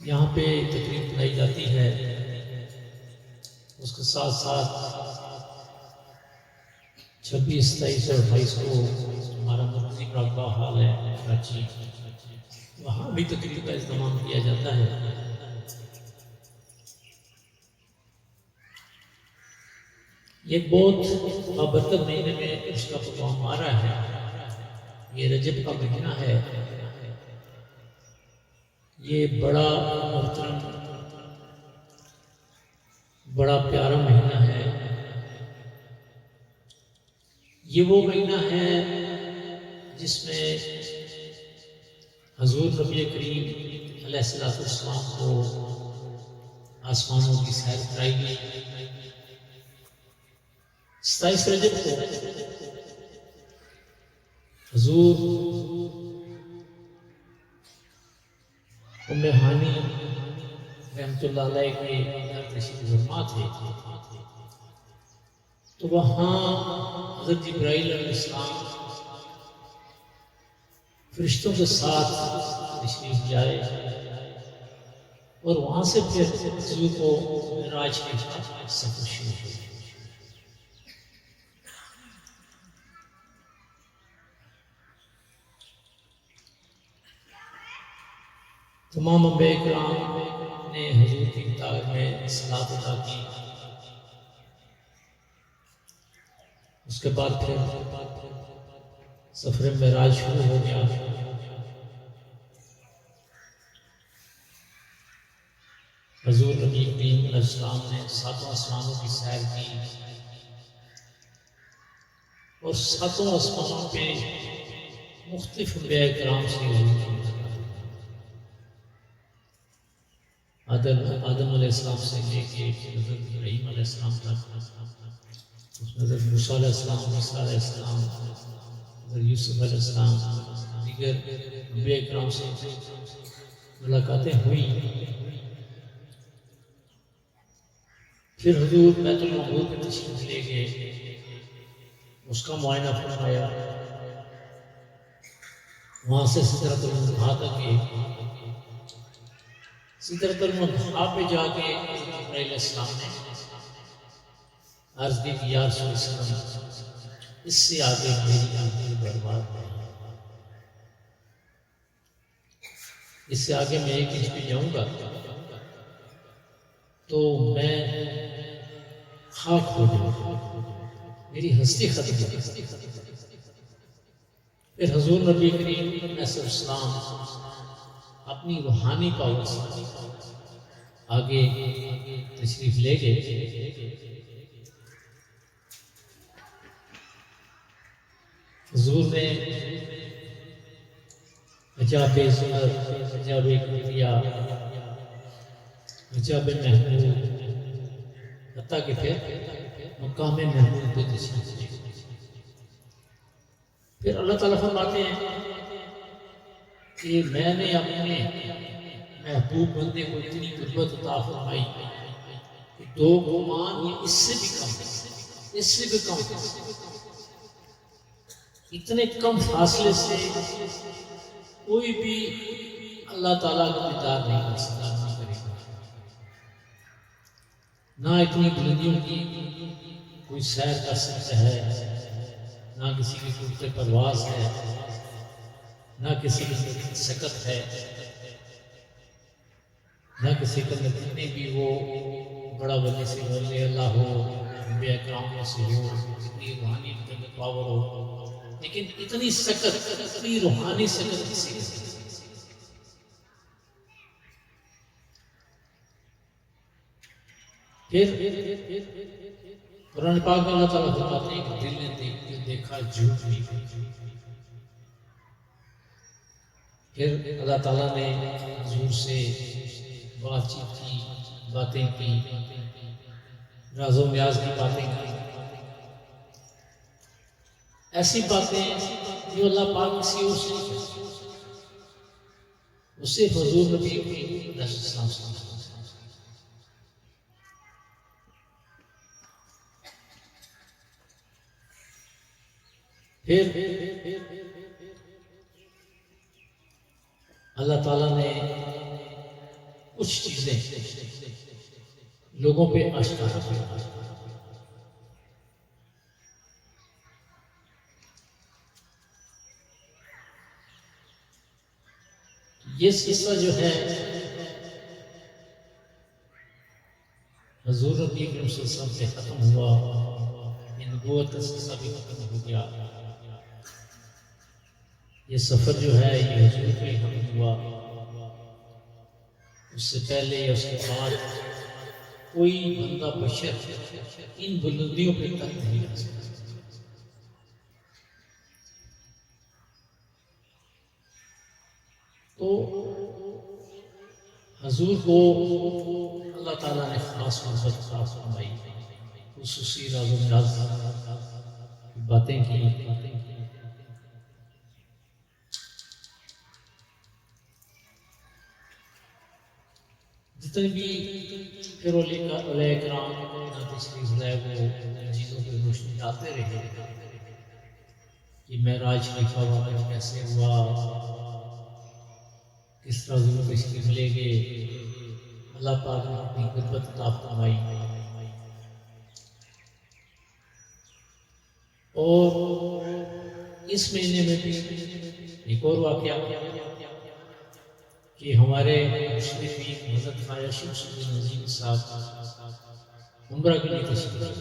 یہاں پہ تقریب بنائی جاتی ہے، اس کے ساتھ ساتھ 26، 27 اور 28 کو ہمارا مرکزی مراقبہ حال ہے کراچی، وہاں بھی تقریب کا اہتمام کیا جاتا ہے۔ یہ بہت بابرکت مہینے میں اس کا پروگرام آ رہا ہے، یہ رجب کا مہینہ ہے، یہ بڑا محترم بڑا پیارا مہینہ ہے۔ یہ وہ مہینہ ہے جس میں حضور نبی کریم علیہ السلام کو آسمانوں کی سیر کرائی گئی۔ 27 رجب کو حضور ام ہانی رحمۃ اللہ علیہ کے گھر تشریف فرما تھے، تو وہاں حضرت جبرائیل علیہ السلام فرشتوں کے ساتھ تشریف لائے اور وہاں سے پھر حضور کو معراج کے سفر شروع ہوا۔ تمام انبیاء کرام نے حضور کی اطاعت میں صلاۃ ادا کی، اس کے بعد پھر سفر معراج شروع ہو گیا۔ حضور نبی کریم علیہ السلام نے 7 آسمانوں کی سیر کی اور 7 آسمانوں پہ مختلف انبیاء کرام سے حضور کی آدم علیہ السلام سے لے کے حضرت ابراہیم علیہ السلام تک، اس میں حضرت موسیٰ علیہ السلام، عیسیٰ علیہ السلام، حضرت یوسف علیہ السلام، دیگر انبیاء کرام سے ملاقاتیں ہوئی۔ پھر حضور بیت المعمور میں تشریف لے گئے، اس کا معائنہ فرمایا، وہاں سے سدرۃ المنتہا تک گئے۔ سدرۃ المنتہا پہ جا کے حضرت جبرائیل علیہ السلام نے عرض کی کہ یا رسول اللہ، اس سے آگے میری آخری برباد نہیں، اس سے آگے میں ایک انچ پہ جاؤں گا تو میں خاک ہو جاؤں گا، میری ہستی ختم ہو جائے۔ پھر حضور نبی کریم علیہ السلام اپنی روحانی پاور سے آگے تشریف لے گئے۔ حضور نے حجاب زہر، حجاب کبریا، حجاب محمود، حتیٰ کہ پھر مقام محمود پہ تشریف لے گئے۔ پھر اللہ تعالیٰ فرماتے ہیں کہ میں نے اپنے محبوب بندے کو اتنی قربت عطا فرمائی کہ 2 گمان یہ اس سے بھی کم ہے، اس سے بھی کم ہے، اتنے کم فاصلے سے کوئی بھی اللہ تعالیٰ کا دیدار نہیں کر سکتا، نہیں کرے گا۔ نہ اتنی بلندیوں کی کوئی سیر کر سکتا ہے، نہ کسی کی کرتے پرواز ہے، نہ کسی کی سکت ہے، نہ کسی کے اندر کتنے بھی وہ بڑا ولی سے ولی اللہ ہو، انبیاء کرام میں سے ہو، اتنی روحانی پاور ہو، لیکن اتنی سکت، اتنی روحانی سکت کسی کی۔ پھر قرآن پاک میں اللہ تعالیٰ فرماتے ہیں کہ دل نے دیکھا جھوٹ بھی۔ پھر اللہ تعالیٰ نے حضور سے بات چیت کی، باتیں کی، راز و نیاز کی باتیں کی، ایسی باتیں جو اللہ پاک کسی اور سے نہیں کرتے، اس سے حضور نبی علیہ السلام سے۔ پھر اللہ تعالیٰ نے کچھ چیزیں لوگوں پہ آشکارا ہوئی. یہ سلسلہ جو ہے حضور نبی کریم صلی اللہ علیہ وسلم سے ختم ہوا، یہ نبوت کا سلسلہ بھی ختم ہو گیا. یہ سفر جو ہے یہ حضور پہ ہی ختم ہوا. اس سے پہلے یا اس کے بعد کوئی بندہ بشر ان بلندیوں پہ تک نہیں آ سکتا. تو حضور کو اللہ تعالیٰ نے خاص محبت خاص فرمائی، خصوصی راز و نیاز کی باتیں کی. جتنے بھی پھر اولیاء کرام تشریف لائے وہ چیزوں پہ روشنی ڈالتے رہے کہ معراج شریفہ واقعہ کیسے ہوا، کس طرح حضور تشریف لے گئے، اللہ پاک نے اپنی قدرت عطا فرمائی. اور اس مہینے میں بھی ایک اور واقعہ کہ ہمارے مشرفین حضرت خواجہ شمس الدین نظیم صاحب عمرہ کے لیے تشریف لائے،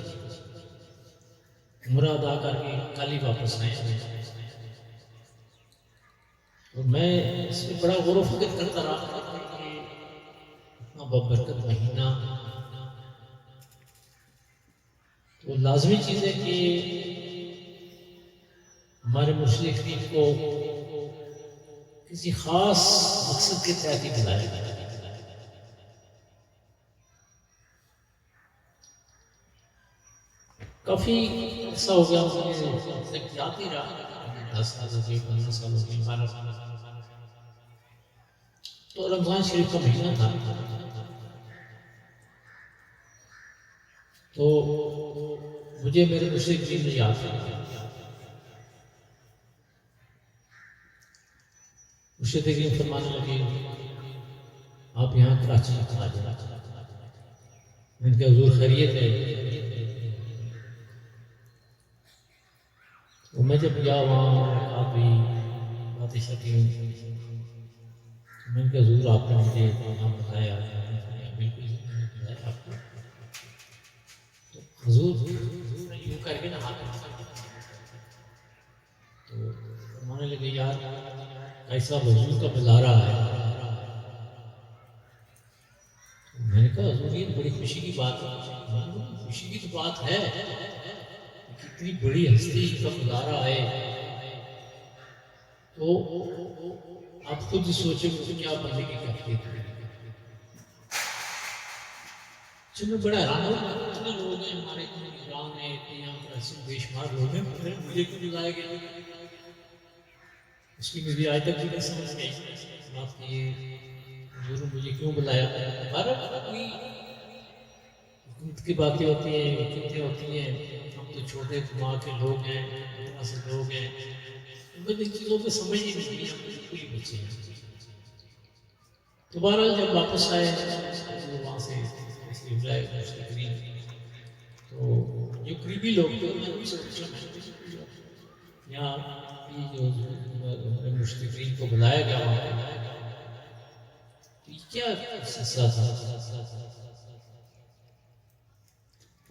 عمرہ ادا کر کے کل ہی واپس آئے ہیں. اور میں اس میں بڑا غور و فکر کرتا رہا کہ اتنا بابرکت مہینہ، تو لازمی چیز ہے کہ ہمارے مشرفین کو کسی خاص مقصد کے تحت ہی بلایا گیا. کافی عرصہ ہو گیا مجھے یاد ہی رہا، 10 سال ہو گئے، 15 سال ہو گئے، 12 سال. تو رمضان شریف کا مہینہ تھا، تو مجھے میرے مشرفین نے یاد کیا. مشرفین فرمانے لگے آپ یہاں کراچی میں آ جائیں. میں نے کہا حضور خیریت ہے؟ تو میں جب گیا وہاں آپ بھی باتیں شکی، میں نے کہا حضور آپ نے مجھے یہاں بتایا. بالکل بتایا آپ کو. تو حضور یوں کر کے نہ ہاتھ تو فرمانے لگے یار ایسا حضور کا بلارا ہے. میں نے کہا حضور یہ بڑی خوشی کی بات ہے. خوشی کی تو بات ہے، کتنی بڑی ہستی کا بلارا ہے. تو آپ خود ہی سوچے مجھے کیا بندے کی کیفیت ہے. میں بڑا حیران ہوں، اتنے لوگ ہیں ہمارے ایران ہے، اتنے یہاں پر ایسے بے شمار لوگ ہیں، مجھے کیوں بلایا گیا؟ اس کی مجھے آج تک بھی نہیں سمجھ گئی بات کہ حضور مجھے کیوں بلایا. کوئی حکومت کی باتیں ہوتی ہیں، حکومتیں ہوتی ہیں، ہم تو چھوٹے دماغ کے لوگ ہیں، ایسے لوگ ہیں، مجھے ان چیزوں پہ سمجھ ہی نہیں آئی. ہم بالکل ہی بچے ہیں. تو بہرحال جب واپس آئے وہاں سے تشریف لائے مشرفین، تو جو قریبی لوگ تھے میں ان سے پوچھا یہاں جو مشرفین کو بلایا گیا وہاں کیا سلسلہ تھا؟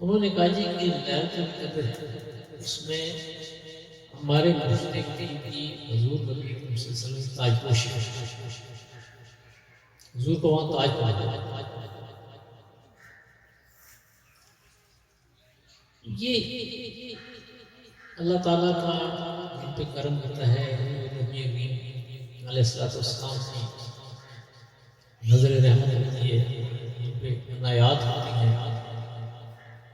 انہوں نے کہا جی کہ لیلۃ القدر اس میں ہمارے مشرفین کی حضور نبی کریم صلی اللہ علیہ وسلم تاج پوشی، حضور کو وہاں تاج پہنا. یہ اللہ تعالیٰ کا ان پہ کرم کرتا ہے. نبی کریم علیہ السلام کی نظر رحمت ہوتی ہے، ان پہ عنایات ہوتی ہیں،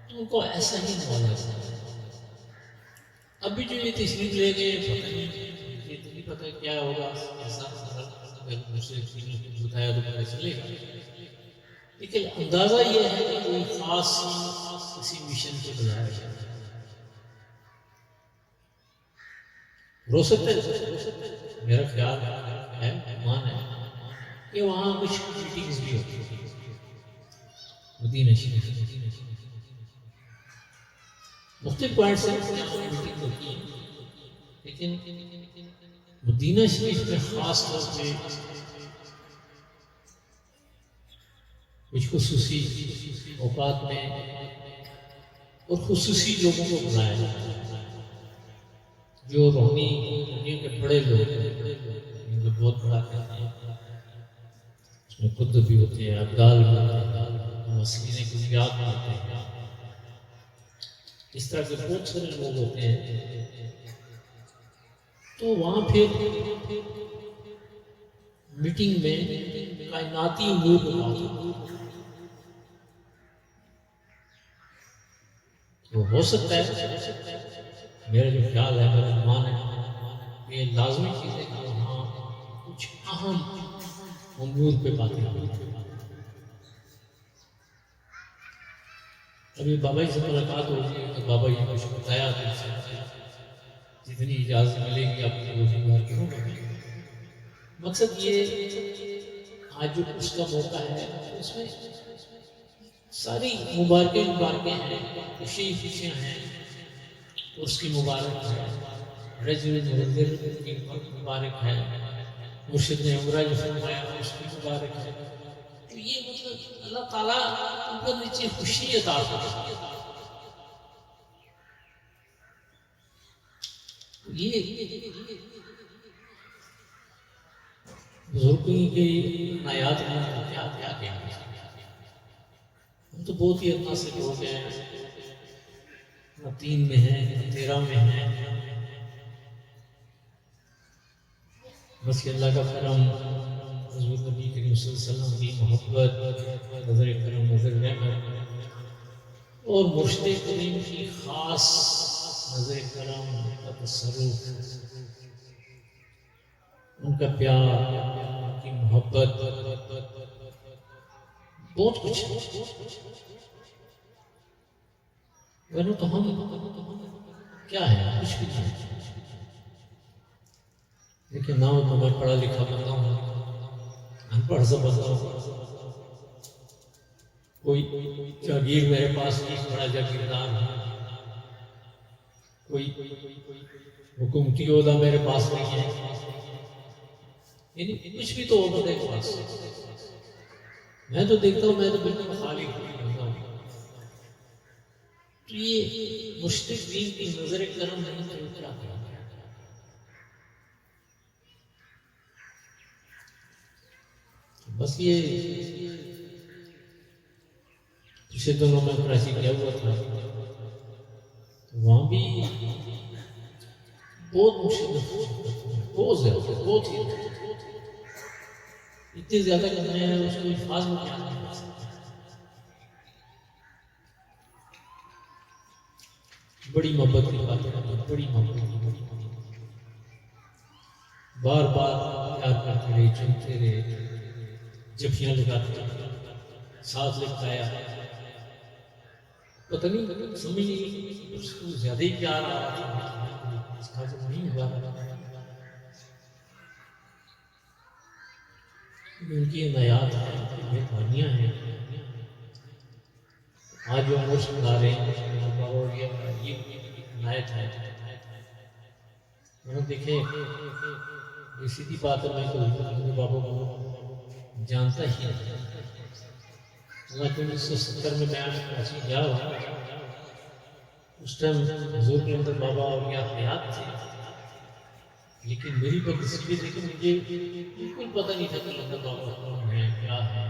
تو ان کو ایسا ہی نوازا جاتا ہے. ابھی جو یہ تشریف لے گئے پتہ نہیں، یہ تو نہیں پتہ کیا ہوگا، بتایا تو پتہ چلے گا. لیکن اندازہ یہ ہے کہ کوئی خاص کسی مشن سے بلایا جائے. ہو سکتا ہے، میرا خیال ہے، ایمان ہے کہ وہاں کچھ میٹنگز بھی ہوتی ہیں مدینہ شریف مختلف پوائنٹس سے میٹنگ ہوتی ہیں، لیکن مدینہ شریف میں خاص طور پہ کچھ خصوصی اوقات میں اور خصوصی لوگوں کو بلایا جاتا ہے جو روحانی دنیا کے بڑے لوگ ہیں، جو بہت بڑا کہتے ہیں، اس میں قطب بھی ہوتے ہیں، ابدال بھی ہوتے ہیں، مسئلے کلیات بھی ہوتے ہیں، اس طرح کے بہت سارے لوگ ہوتے ہیں۔ تو وہاں پھر میٹنگ میں کائناتی امور پر بات ہوتی ہے۔ تو ہو سکتا ہے، میرا جو خیال ہے، میرا گمان ہے، یہ لازمی چیز ہے کہ وہاں کچھ اہم امور پہ باتیں ہوئی ہیں۔ ابھی بابا جی سے ملاقات ہوگی تو بابا جی نے کچھ بتایا، جتنی اجازت ملے گی آپ کو روزگار کروں گا۔ مقصد یہ آج جو اس کا موقع ہے اس میں ساری مبارکیں ہیں، خوشیاں ہیں، اس کی مبارک ہے، رجل منذر کی مبارک ہے، مرشد نے عمرہ جو فرمایا اس کی مبارک ہے۔ تو یہ مطلب اللہ تعالیٰ اوپر نیچے خوشی عطا کرتا ہے۔ یہ بزرگوں کی عنایات میں کیا ہم تو بہت ہی اتنا سے لوگ ہیں، نہ 3 میں ہیں نہ 13 میں ہیں، بس کہ اللہ کا کرم، حضور نبی کریم صلی اللہ علیہ وسلم کی محبت، نظر کرم، نظر رحمت اور مرشد کریم کی خاص نظر کرم کا تصرف، ان کا پیار، ان کی محبت، بہت کچھ ہے۔ ورنہ تو ہم کیا ہے، کچھ بھی نہیں۔ لیکن نہ میں پڑھا لکھا بندہ ہوں، ان پڑھ سا بندہ ہوں، کوئی جاگیر میرے پاس نہیں، بڑا جاگیردار ہے، کوئی حکومتی عہدہ میرے پاس نہیں ہے، یعنی کچھ بھی تو عہدہ میرے پاس۔ میں تو دیکھتا ہوں، میں تو بالکل خالی بندہ ہوں۔ تو یہ مشرق دین کی نظر کرم نہیں تو کیا کرا؟ بس یہ پچھلے دنوں میں کراچی گیا ہوا تھا، وہاں بھی بہت مشکل، بہت زیادہ، بہت ہی اتنے زیادہ کرنے ہیں اس کو الفاظ میں کیا نہیں کر سکتے۔ بڑی محبت کی بات ہے، بڑی محبت کی، بار بار پیار کرتے رہے، چنتے رہے، جفیاں لگاتے رہے، ساتھ لکھایا، پتہ نہیں سمجھ نہیں اس کو زیادہ ہی پیار آ رہا تھا، اس کا جو نہیں ہوا، ان کی عنایات ہیں، مہربانیاں ہیں۔ آج جو عمر سکھا رہے ہیں بابا، یہ عنایت ہے۔ انہوں دیکھیں، یہ سیدھی بات ہے، میں تو حضور بابا کو جانتا ہی نہیں۔ میں 1970 میں کراچی گیا ہوا، اس ٹائم حضور کے اندر بابا اور یہ حیات تھے، لیکن میری بدنصیبی تھی کہ مجھے بالکل پتہ نہیں تھا کہ اندر بابا کون ہے، کیا ہے۔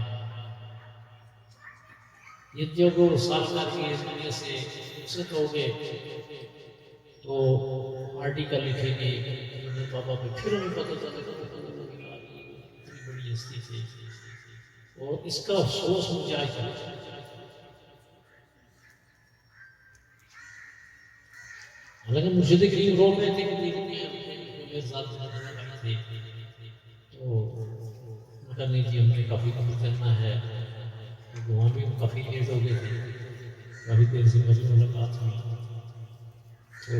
یہ جب وہ سال کر کے اس دنیا سے رخصت ہو گئے تو آرٹیکل لکھے گئے بابا پہ، پھر ہمیں پتہ چلا کہ اتنی بڑی ہستی تھی، اور اس کا افسوس مجھے آج تک۔ حالانکہ مرشد کریم رو رہے تھے کہ میرے ساتھ تھے، تو مگر نہیں جی، ہم نے کافی دور چلنا ہے، وہاں بھی ہم کافی لیٹ ہو گئے تھے، کافی دیر سے میری ملاقات ہوئی۔ تو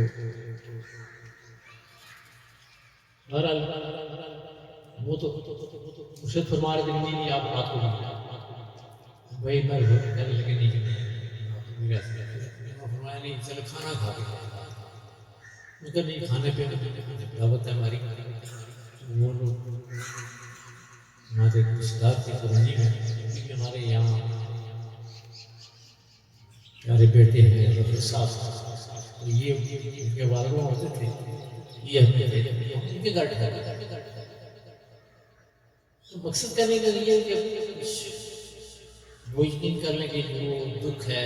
بہرحال وہ تو مرشد فرما رہے تھے نہیں آپ رات کو بھائی میں کہنے لگے نہیں فرمایا نہیں چلو کھانا کھا کے میں کہا نہیں کھانے پہ دعوت ہے ہماری وہ لوگ ہمارے رشتے دار کی قربانی میں کیونکہ ہمارے یہاں پیارے بیٹے ہیں رفیع صاحب یہ ان کے والد ہوتے تھے یہ ہمیں ان کے گھر تو مقصد کرنے کا یہ ہے کہ وہ یقین کر لیں کہ جو دکھ ہے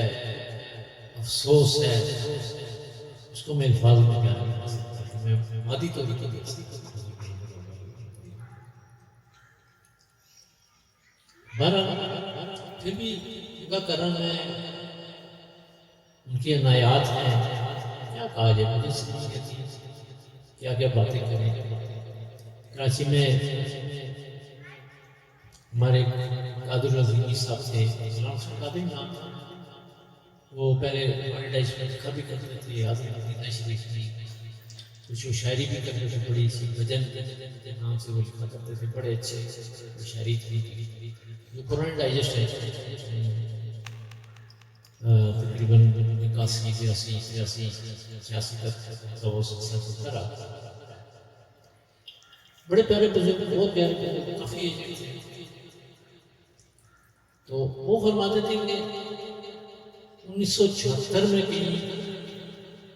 افسوس ہے اس کو میں الفاظ میں کیا نہیں کر سکتا میں عادی تو نہیں کر سکتا پھر بھی کا کرم ہے ان کی عنایات ہیں کیا کہا جائے مجھے سمجھ نہیں آتی کیا کیا باتیں کریں کراچی میں ہمارے قادر العظیم صاحب تھے سلام قادر نام تھا وہ پہلے ایڈورٹائزمنٹ کا بھی کرتے تھے مدینہ شریف کی کچھ وہ شاعری بھی کرتے تھے بڑی سی بھجن نام سے وہ لکھا کرتے تھے بڑے اچھے شاعری تھی جو قرآن ڈائجسٹ ہے تقریباً 81 83 86 تک کا وہ سلسلہ چلتا رہا بڑے پیارے بزرگ بہت پیارے کافی ایجنٹ تھے تو وہ فرماتے تھے کہ 1976 میں کہیں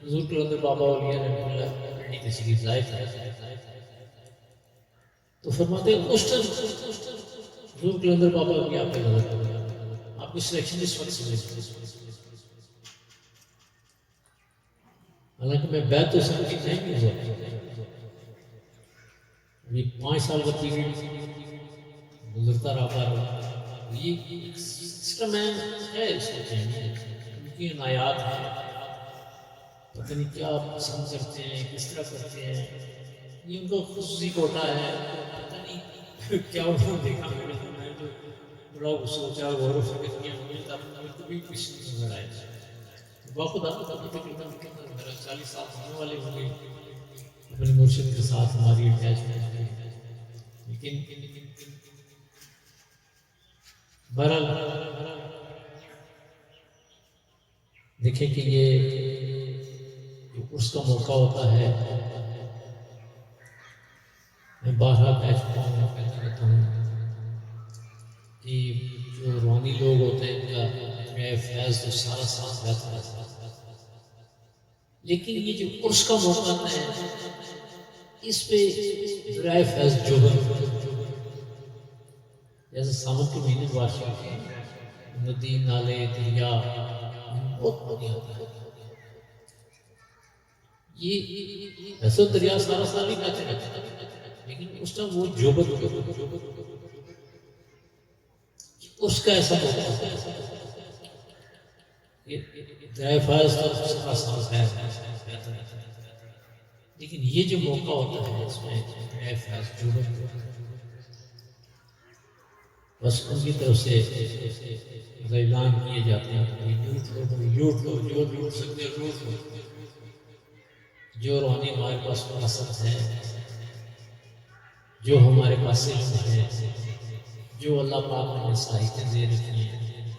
حضور کلندر بابا اولیاء رحمۃ اللہ پنڈی تشریف لائے تھے تو فرماتے ہیں اس ٹائم حضور کلندر بابا اولیاء آپ پہ نظر آپ کی سلیکشن اس وقت سے حالانکہ میں بیعت تو سب کی نہیں ہوا ابھی 5 سال کا پیریڈ گزرتا رہا یہ سسٹم ہے اس کو چاہیے ان کی عنایات ہیں پتہ نہیں کیا پسند کرتے ہیں کس طرح کرتے ہیں یہ ان کا خصوصی کوٹا ہے پتہ نہیں کیا انہوں نے دیکھا میں جو بڑا سوچا غور و فکر کیا مجھے کبھی کچھ نہیں نظر آیا باخود آپ کو تقریباً 40 سال ہونے والے ہوں گے اپنے مرشد کے ساتھ ہماری اٹیچمنٹ ہے لیکن بہرحال دیکھیں کہ یہ اس کا موقع ہوتا ہے میں بارہا کہہ چکا ہوں کہتا رہتا ہوں کہ جو روحانی لوگ ہوتے ہیں ان کا فیض تو سارا ساتھ رہتا ہے لیکن یہ جو عرس کا موقع ہے اس پہ ذرائع فیض جوہر جیسے سامن کے مہینے بارش ہوتی ہے ندی نالے دریا بہت پانی آتا ہے یہ ایسا دریا سارا سال ہی بہتے رہتا ہے لیکن اس ٹائم وہ جوبر اس کا ایسا موقع ہوتا ہے ذرائع فیض کا سارا سال بہتا ہے لیکن یہ جو موقع ہوتا ہے اس میں ذرائع فیض جوبر بس ان کی طرف سے اعلان کیے جاتے ہیں لوٹ لو جو لوٹ سکتے لوٹ لو جو روحانی ہمارے پاس وراثت ہے جو ہمارے پاس علم ہے جو اللہ پاک نے صلاحیتیں دے رکھی ہیں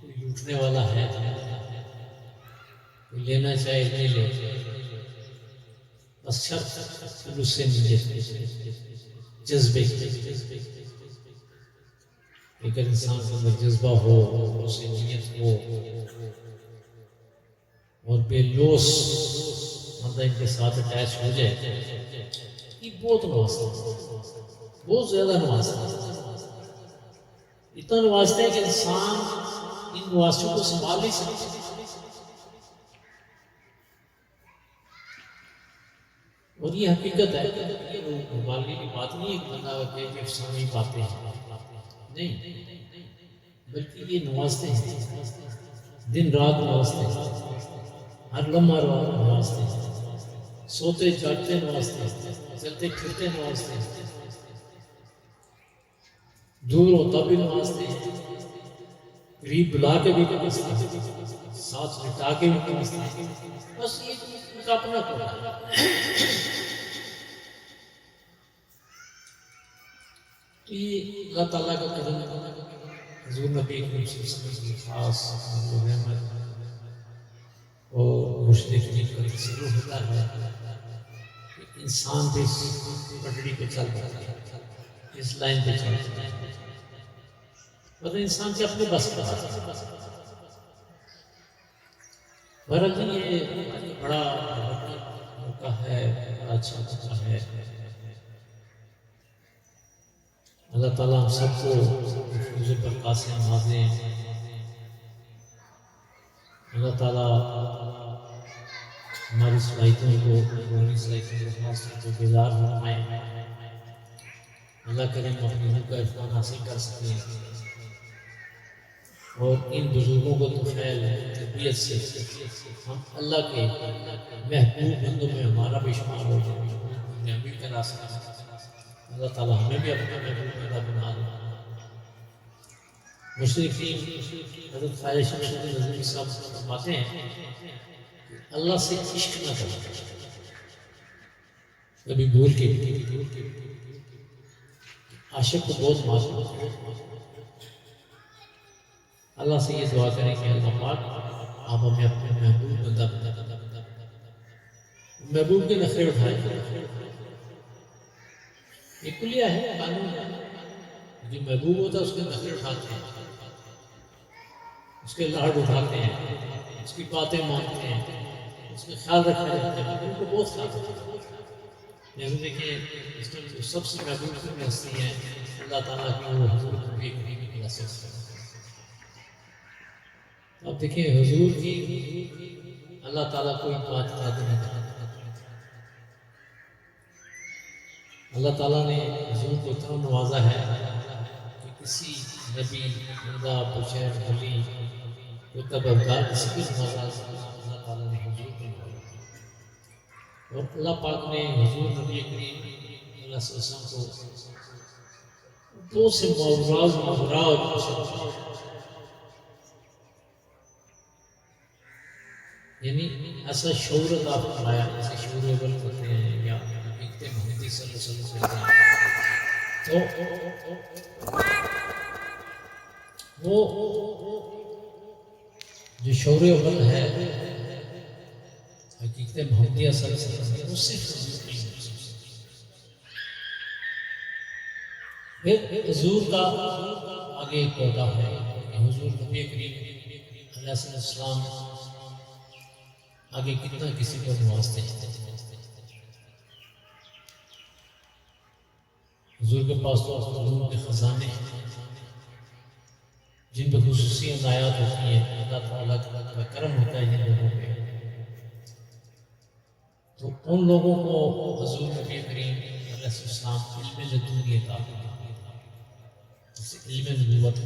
کوئی لوٹنے والا ہے کوئی لینا چاہے نہیں لے بس شرط اس سے ملے جذبے اگر انسان کے اندر جذبہ ہو اسے نیت ہو اور بے لوس بندہ ان کے ساتھ اٹیچ ہو جائے یہ بہت نوازتا ہے بہت زیادہ نوازتا ہے اتنا نوازتا ہے کہ انسان ان نوازشوں کو سنبھال نہیں سکتا اور یہ حقیقت ہے سنبھالنے کی بات نہیں ہے کہ بندہ کہ افسانے پاتے ہیں نہیں بلکہ یہ نوازتے ہیں دن رات نوازتے ہیں ہر لمحہ نوازتے ہیں سوتے جاگتے نوازتے ہیں چلتے پھرتے نوازتے ہیں دور ہوتا بھی نوازتے ہیں قریب بلا کے بھی نوازتے ہیں ساتھ لٹا کے بھی نوازتے ہیں بس یہ ان کا اپنا کوٹا تو یہ اللہ تعالیٰ کا کرم حضور نبی کریم صلی اللہ علیہ وسلم کی خاص رحمت اور مشرقین کا تصور ہوتا ہے کہ انسان بھی اس پٹڑی پہ چل پڑتا ہے، اس لائن پہ چل پڑتا ہے، مطلب انسان کے اپنے بس کا بہرحال یہ بڑا موقع ہے، بڑا اچھا موقع ہے۔ اللہ تعالیٰ ہم سب کو حفظ و برکات سے نوازیں، اللہ تعالیٰ ہماری صلاحیتوں کو، ہماری صلاحیتوں کو خاص طور پہ بیدار فرمائیں، اللہ کریم اپنی روح کا عرفان حاصل کر سکیں اور ان بزرگوں کو طفیل تربیت سے ہم اللہ کے محبوب بندوں میں ہمارا بھی شمار ہو جائے، ہمیں بھی کرا سکیں، اللہ تعالیٰ ہمیں بھی اپنا محبوب بندہ بنا دے۔ مشرقین حضرت خواجہ شمس الدین رضوی صاحب فرماتے ہیں کہ اللہ سے عشق نہ کرنا، کبھی بھول کے عاشق کو بہت معصوم، اللہ سے یہ دعا کریں کہ اللہ پاک آپ ہمیں اپنے محبوب بندہ بنا، محبوب کے نخرے اٹھائیں، یہ کلیہ ہے، قانون ہے، جو محبوب ہوتا ہے اس کے نخرے اٹھاتے ہیں، اس کے لاڈ اٹھاتے ہیں، اس کی باتیں مانتے ہیں، اس کا خیال رکھتے ہیں، ان کو بہت خیال رکھتے ہیں۔ جیسے دیکھیں اس میں جو سب سے محبوب ہستی ہیں اللہ تعالیٰ کی، وہ حضور نبی کریم کی وجہ سے۔ اب دیکھیں حضور کی اللہ تعالیٰ کوئی بات یاد نہیں کرتا، اللہ تعالیٰ نے حضور کو اتنا نوازا ہے کہ کسی نبی، بندہ، بشر، ولی، کتب ابدال کسی بھی نوازا اللہ تعالیٰ نے حضور کو نوازا، اور اللہ پاک نے حضور نبی کریم صلی اللہ علیہ وسلم کو دو سے معراج یعنی ایسا شعور عطا فرمایا، جیسے شعور اول ہوتے ہیں یا حقیقت محمدی صلی اللہ علیہ وسلم ہوتے ہیں، تو وہ جو شعور اول ہے حقیقت محمدیہ صلی اللہ علیہ وسلم، وہ صرف حضور نہیں ہے۔ پھر حضور کا آگے ایک پودا ہے کہ حضور نبی کریم علیہ السلام آگے کتنا کسی کو نوازتے ہیں۔ حضور کے پاس تو علوم کے خزانے ہیں جن پہ خصوصی عنایات ہوتی ہیں، اللہ تعالیٰ کا کرم ہوتا ہے جن لوگوں پہ، تو ان لوگوں کو حضور نبی کریم علیہ السلام علم لدنی عطا فرماتے ہیں، جسے علم نبوت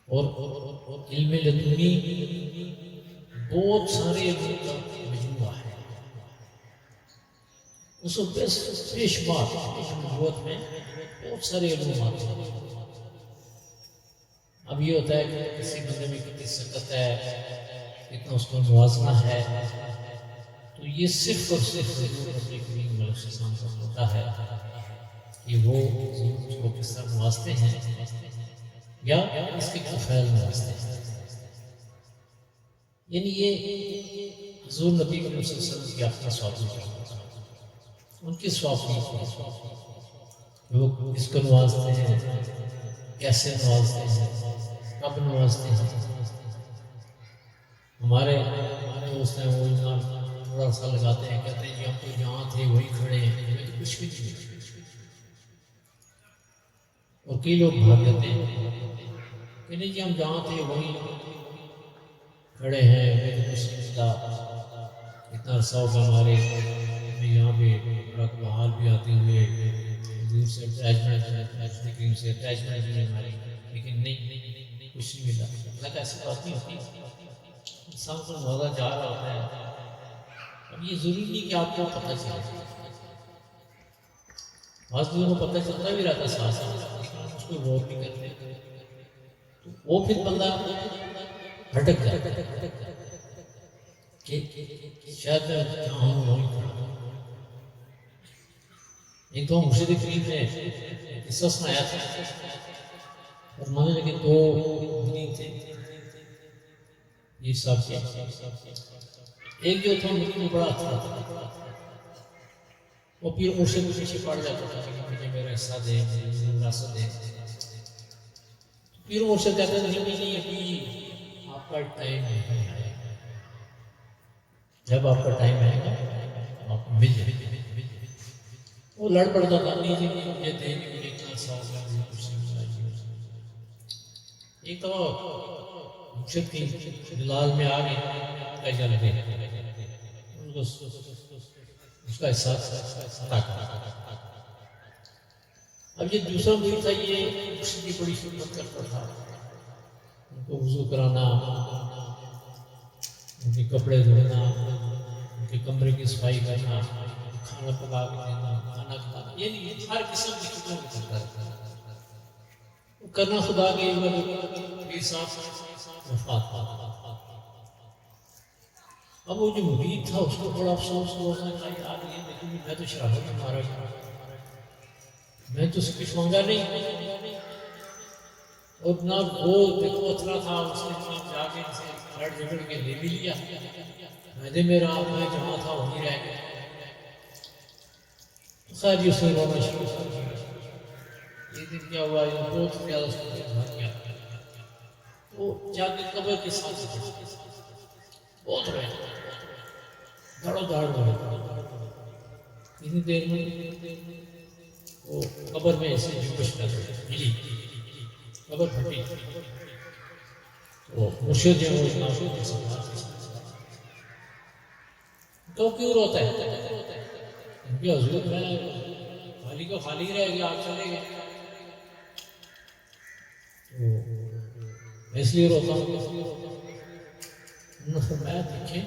اور علم لدنی بہت سارے علم کا مجموعہ ہے، اس کو بے شمار نبوت میں بہت سارے علومات ہیں۔ اب یہ ہوتا ہے کہ کسی بندے میں کتنی سکت ہے، کتنا اس کو نوازنا ہے، تو یہ صرف اور صرف حضور نبی کریم علیہ السلام کا ہوتا ہے کہ وہ اس کو کس طرح نوازتے ہیں یا اس کے کفیل نوازتے ہیں۔ یعنی یہ حضور نبی کریم صلی اللہ علیہ وسلم کی اپنا سواب، ان کی سواب وہ اس کو نوازتے ہیں، کیسے نوازتے ہیں، کب نوازتے ہیں۔ ہمارے دوست ہیں وہ تھوڑا سا لگاتے ہیں، کہتے ہیں کہ ہم تو جہاں تھے وہیں کھڑے ہیں، ہمیں تو کچھ بھی نہیں، اور کئی لوگ بھاگ جاتے ہیں کہ نہیں جی ہم جہاں تھے وہیں کھڑے ہیں، ہمیں تو کچھ نہیں ملا، اتنا عرصہ ہوگا ہمارے یہاں پہ بڑا بحال بھی آتے ہوئے، حضور سے اٹیچمنٹ کریم سے اٹیچمنٹ بھی ہماری، لیکن نہیں کچھ نہیں ملا۔ اللہ کا ایسی بات نہیں ہوتی، انسان کو نوازا جا رہا ہوتا ہے۔ اب یہ ضروری نہیں کہ آپ کو پتہ چلے، بعض لوگوں کو پتہ چلتا بھی رہتا ساتھ ساتھ، لیکن اس کو غور نہیں کرتے، تو وہ پھر بندہ بھٹک جاتا ہے کہ شاید میں جہاں ہوں وہیں کھڑا ہوں۔ ایک تو مرشد کریم نے قصہ سنایا تھا، فرمانے لگے دو مرید تھے یہ صاحب کے، ایک جو تھا مرید بڑا اچھا تھا، وہ پیر مرشد کے پیچھے پڑ جاتا تھا کہ مجھے میرا حصہ دے، مجھے وراثت دے۔ پیر مرشد کہتے ہیں نہیں ابھی آپ کا ٹائم نہیں آئے گا، جب آپ کا ٹائم آئے گا آپ کو مل جائے گا۔ وہ لڑ پڑتا تھا، نہیں جی مجھے دے مجھے اتنا سا ہوگا، مجھے کچھ نہیں ملا جی۔ ایک تو مرشد کی دلال میں آ گئی کیسا لگے ان کو اس کا احساس تھا۔ اب یہ دوسرا مرید تھا، یہ مرشد کی بڑی خدمت کرتا تھا، ان کو وضو کرانا، ان کے کپڑے دھونا، ان کے کمرے کی صفائی کرنا، کھانا پکا کے دینا، کھانا کھلانا، یعنی ہر قسم کی خدمت کرتا تھا۔ وہ کرنا خدا کے پیر صاحب وفات پاتا۔ اب وہ جو مرید تھا اس کو بڑا افسوس ہوا کہ یار یہ دیکھو میں تو شرافت میں مارا گیا، میں تو اس کچھ مانگا نہیں، اور نہ وہ دیکھو اتنا تھا، اس نے جا کے ان سے لڑ جھگڑ کے لے بھی لیا، میں میرا میں جہاں تھا وہیں رہ گیا۔ خیر جی اس نے رونا شروع کر دیا۔ یہ دن کیا ہوا، یہ بہت زیادہ اس کو بھر گیا، وہ جا کے قبر کے ساتھ بہت رہے، دھڑو دھاڑ رہے۔ اتنی دیر میں وہ قبر میں ایسے جنبش کر ملی، قبر پھٹی، تو مرشد جو ہے تو کیوں روتا ہے؟ کہ حضور میں خالی کا خالی رہ گیا، آپ چلے گئے، تو اس لیے روتا ہوں۔ انہوں نے فرمایا دیکھیں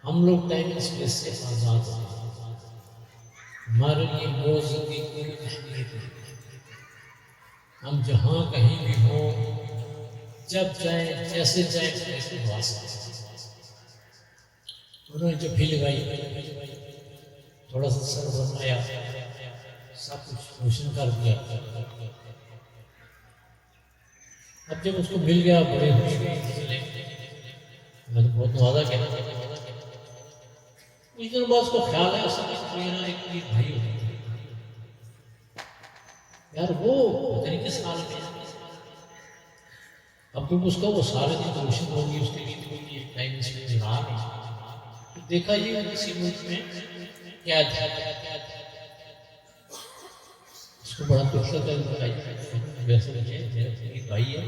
ہم لوگ ٹائم اسپیس سے آزاد ہیں، ہمارے لیے وہ زندگی کوئی اہمیت نہیں، ہم جہاں کہیں بھی ہوں، جب چاہیں جیسے چاہیں ایسے دعا سکتے۔ انہوں نے جب ہل لگائی، تھوڑا سا سر بنایا، سب کچھ روشن کر دیا۔ اب جب اس کو مل گیا بڑے خوش ہوئے، میں تو بہت نوازا کیا۔ کچھ دن بعد اس کو خیال ہے میرا ایک بھائی ہوتا یار، وہ پتہ نہیں کس سال میں، اب جب اس کا وہ سارے دن روشن ہوگی، اس کے لیے کوئی ٹائم اس میں رہا نہیں، دیکھا یہ کسی ملک میں کیا تھا، اس کو بڑا دکھ لگا، ویسے میرا بھائی ہے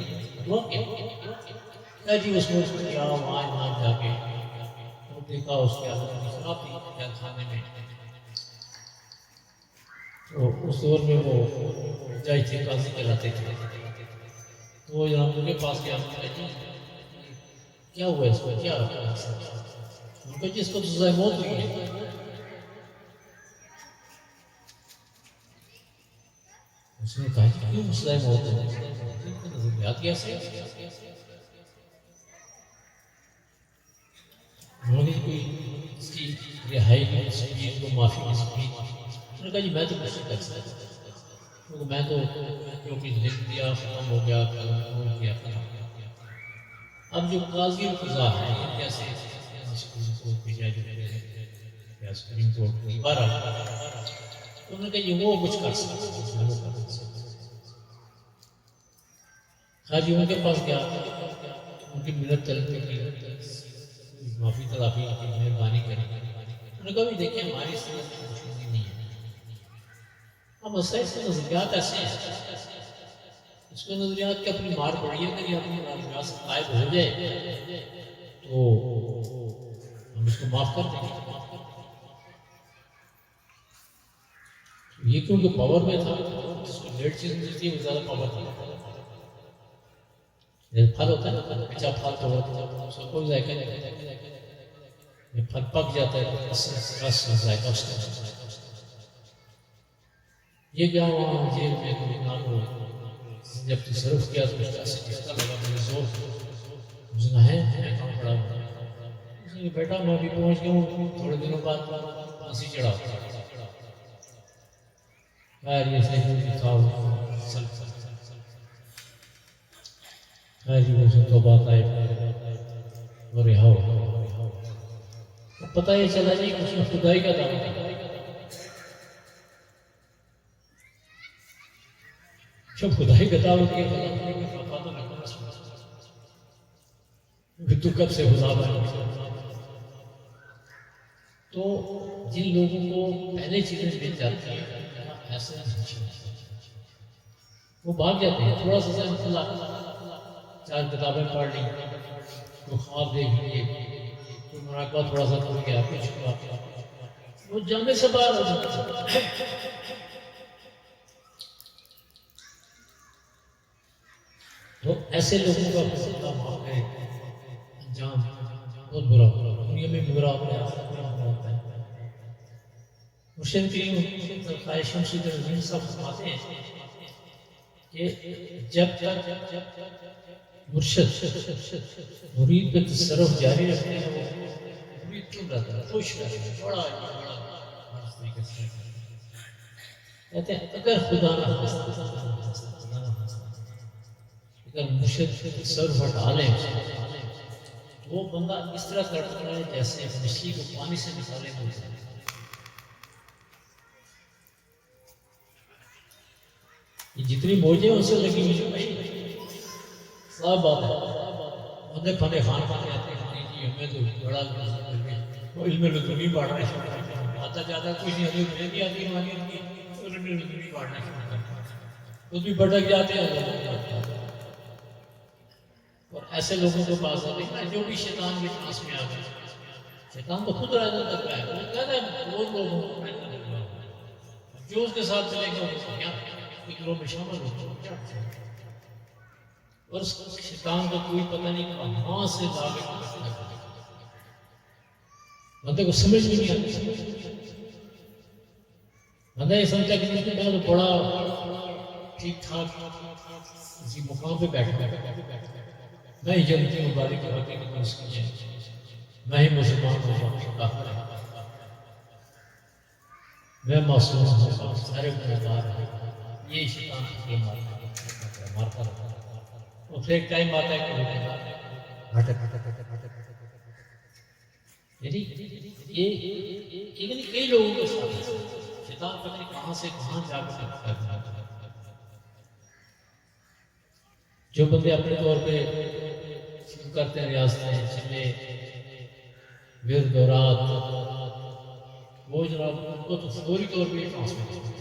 وہ کیا جی اس میں کیا وہاں جا کے دیکھا اس کے خراب تھی کھانے میں، تو اس دور میں وہ جج تھے، قاضی کہلاتے تھے، تو وہ جناب ان کے پاس گیا، کیا ہوا اس کو، کیا ان کو جس کو تو سزائے موت ہوئی ہے۔ اس نے کہا کہ کیوں سزائے موت ہے؟ نظریات کیسے؟ انہوں نے کوئی اس کی رہائی کی سبیل کو معافی کی سبیل، انہوں نے کہا جی میں تو کچھ نہیں کر سکتا، کیونکہ میں تو جو کچھ لکھ دیا ختم ہو گیا، ہو گیا۔ اب جو قاضی القضا ہے یہ کیسے سپریم کورٹ کی بارہ، انہوں نے کہا یہ وہ کچھ کر سکتا ہے۔ خاجی ان کے پاس گیا، ان کی منت طلب کی، معافی تلافی کی، مہربانی کریں۔ انہوں نے کہا بھی دیکھیں ہماری صورت میں کچھ نہیں ہے، اب اس کے نظریات ایسے ہیں، اس کے نظریات کی اپنی مار پڑی ہے کہ یہ اپنی نظریات سے قائب ہو جائے تو ہم اس کو معاف کر دیں گے۔ یہ کیونکہ پاور میں تھا، جس کو لیٹ چیز ملتی ہے وہ زیادہ پاور تھا، پھل ہوتا ہے نا، کچا پھل تو اس کا کوئی ذائقہ نہیں، یہ پھل پک جاتا ہے رس ذائقہ اس کا۔ یہ گیا وہاں جیل میں کوئی نام ہو، جب تصرف کیا تو اس کا سکتا لگا، مجھے زور اس نے ہے کہاں پڑا ہوا، اس نے بیٹا میں بھی پہنچ گیا ہوں، تھوڑے دنوں بعد پھانسی چڑھا۔ خیر یہ صحیح تھا خیر یہ وہ تو بات آئے اور رہا ہو پتہ یہ چلا نہیں کہ اس میں خدائی کا دعویٰ جب خدائی کا دعویٰ کیا تو کب سے خدا بنا تو جن لوگوں کو پہلے چیزیں مل جاتی ہیں ایسے وہ بھاگ جاتے ہیں تھوڑا سا اللہ چار کتابیں پڑھ لی کوئی خواب دیکھ لیے کوئی مراقبہ تھوڑا سا کر گیا کچھ ہوا وہ جانے سے باہر ہو جاتا ہے تو ایسے لوگوں کا اللہ معاف کرے انجام بہت برا دنیا میں بھی برا ہوتا ہے مرشد کریم خواجہ شمس الدین رضوی صاحب فرماتے ہیں کہ جب تک مرشد مرید پہ تصرف جاری رکھتے ہیں وہ مرید کیوں رہتا ہے خوش رہتا ہے بڑا کہتے ہیں اگر خدا نہ اگر مرشد تصرف ہٹا لیں وہ بندہ اس طرح کرتا ہے جیسے مچھلی کو پانی سے نکالے ہوتے ہیں یہ جتنی موجیں ان سے لگی ہوئی ہیں صاحب بات ہے بندے پھنے خان پانے آتے ہیں جی ہمیں تو بڑا وہ علم لدنی پڑھ رہے ہیں آتا جاتا کوئی نہیں ہمیں مجھے بھی آتی ہماری علم لدنی پڑھنا خود بھی بھٹک جاتے ہیں اور ایسے لوگوں کے پاس آتے ہیں جو بھی شیطان کے پاس میں آ گئے شیطان تو خود رہتا ہے وہ کہتا ہے وہ لوگوں جو اس کے ساتھ چلے گا فکروں میں شامل ہوتے ہیں اور اس شیطان کو کوئی پتہ نہیں کہاں سے لاگے بندے کو سمجھ بھی نہیں آتی بندہ یہ سمجھتا کہ میں تو بڑا ٹھیک ٹھاک کسی مقام پہ بیٹھ میں ہی جنتی ہوں باری کی ہوتی کہ اس کی ہے میں ہی مسلمان ہوں میں معصوم ہوں سارے گنہگار ہیں یہ شیطان کے مارتا رہتا ہے اور پھر ایک ٹائم آتا ہے کہ یعنی یہ کئی لوگوں کے ساتھ شیطان پتہ نہیں کہاں سے کہاں جا کر جو بندے اپنے طور پہ شروع کرتے ہیں ریاستیں چلے ورد و رات وہ جناب ان کو تو فوری طور پہ ٹرانسفر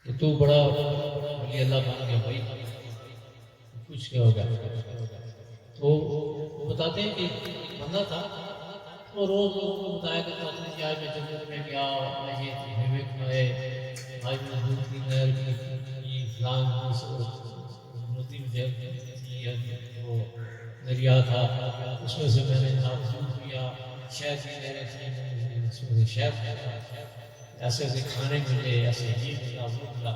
کہ تو بڑا ولی اللہ بن گیا بھائی کچھ کیا ہوگا تو وہ بتاتے ہیں کہ ایک بندہ تھا وہ روز لوگوں کو بتایا کرتا تھا کہ آج میں جنت میں گیا میں یہ میوے کھائے آج میں دودھ کی نہر کی فلان ندی میں وہ دریا تھا اس میں سے میں نے دودھ پیا شہد کی نہریں تھیں اس میں سے شہد کھایا ایسے ایسے کھانے ملے ایسے یہ ملا وہ ملا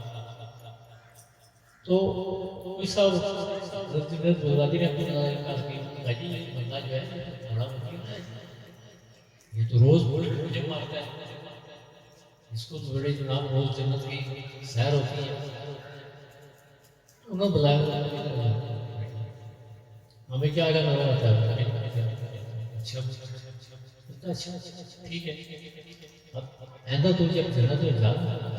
تو کوئی صاحب بغدادی نے اپنے بھائی بندہ جو ہے بڑا وکیل ہے یہ تو روز بڑی مجھے مارتا ہے اس کو تو بڑے جناب روز جنت کی سیر ہوتی ہے انہوں نے بلایا ہمیں کیا آگے نظر آتا ہے اچھا ٹھیک ہے آئندہ تو جب جنت میں جانا